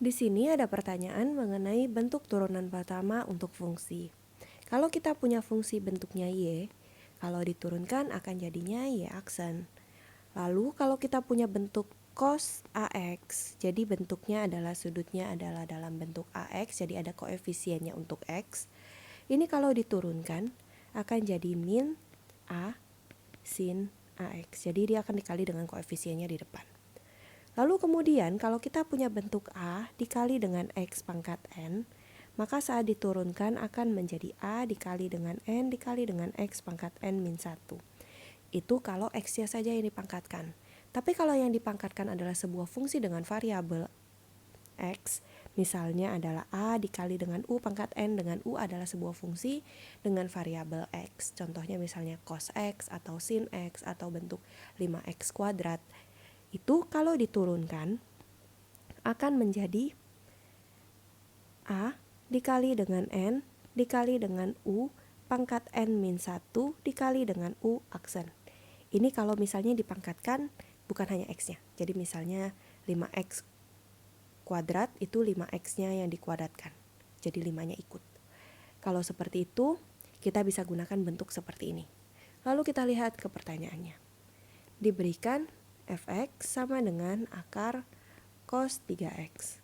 Di sini ada pertanyaan mengenai bentuk turunan pertama untuk fungsi. Kalau kita punya fungsi bentuknya Y, kalau diturunkan akan jadinya Y aksen. Lalu kalau kita punya bentuk cos AX, jadi bentuknya adalah sudutnya adalah dalam bentuk AX, jadi ada koefisiennya untuk X. Ini kalau diturunkan akan jadi min A sin AX, jadi dia akan dikali dengan koefisiennya di depan. Lalu kemudian kalau kita punya bentuk A dikali dengan X pangkat N, maka saat diturunkan akan menjadi A dikali dengan N dikali dengan X pangkat N min 1. Itu kalau X-nya saja yang dipangkatkan. Tapi kalau yang dipangkatkan adalah sebuah fungsi dengan variabel X, misalnya adalah A dikali dengan U pangkat N, dengan U adalah sebuah fungsi dengan variabel X. Contohnya misalnya cos X atau sin X atau bentuk 5X kuadrat. Itu kalau diturunkan akan menjadi A dikali dengan N dikali dengan U pangkat N min 1 dikali dengan U aksen. Ini kalau misalnya dipangkatkan bukan hanya X-nya. Jadi misalnya 5X kuadrat itu 5X-nya yang dikuadratkan. Jadi 5-nya ikut. Kalau seperti itu, kita bisa gunakan bentuk seperti ini. Lalu kita lihat ke pertanyaannya. Diberikan fx sama dengan akar cos 3x.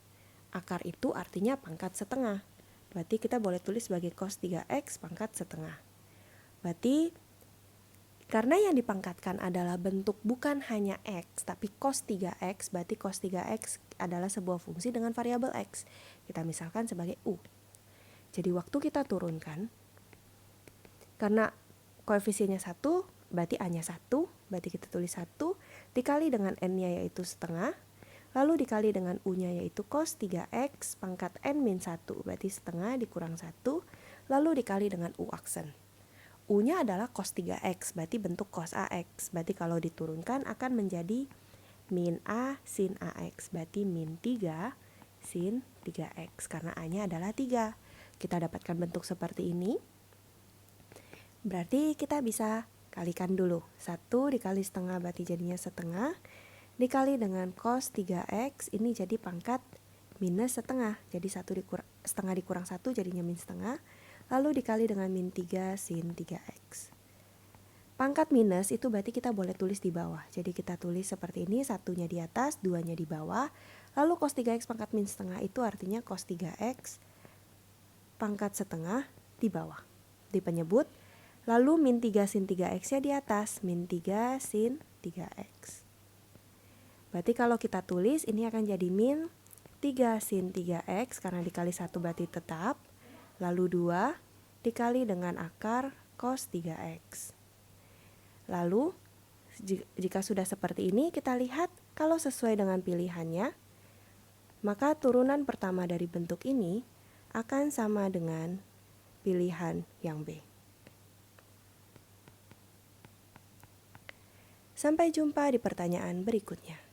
Akar itu artinya pangkat setengah. Berarti kita boleh tulis sebagai cos 3x pangkat setengah. Berarti karena yang dipangkatkan adalah bentuk bukan hanya x, tapi cos 3x, berarti cos 3x adalah sebuah fungsi dengan variabel x. Kita misalkan sebagai u. Jadi waktu kita turunkan, karena koefisiennya 1, berarti A-nya 1, berarti kita tulis 1, dikali dengan N-nya yaitu setengah, lalu dikali dengan U-nya yaitu cos 3X pangkat N min 1, berarti setengah dikurang 1, lalu dikali dengan U aksen. U-nya adalah cos 3X, berarti bentuk cos AX, berarti kalau diturunkan akan menjadi min A sin AX, berarti min 3 sin 3X, karena A-nya adalah 3. Kita dapatkan bentuk seperti ini. Berarti kita bisa kalikan dulu. 1 dikali setengah berarti jadinya setengah. Dikali dengan cos 3x ini jadi pangkat minus setengah. Jadi setengah dikurang 1 jadinya min setengah. Lalu dikali dengan min 3 sin 3x. Pangkat minus itu berarti kita boleh tulis di bawah. Jadi kita tulis seperti ini, 1-nya di atas, 2-nya di bawah. Lalu cos 3x pangkat min setengah itu artinya cos 3x pangkat setengah di bawah. Di penyebut. Lalu min 3 sin 3x-nya di atas, min 3 sin 3x. Berarti kalau kita tulis ini akan jadi min 3 sin 3x karena dikali 1 berarti tetap. Lalu 2 dikali dengan akar cos 3x. Lalu jika sudah seperti ini kita lihat kalau sesuai dengan pilihannya, maka turunan pertama dari bentuk ini akan sama dengan pilihan yang B. Sampai jumpa di pertanyaan berikutnya.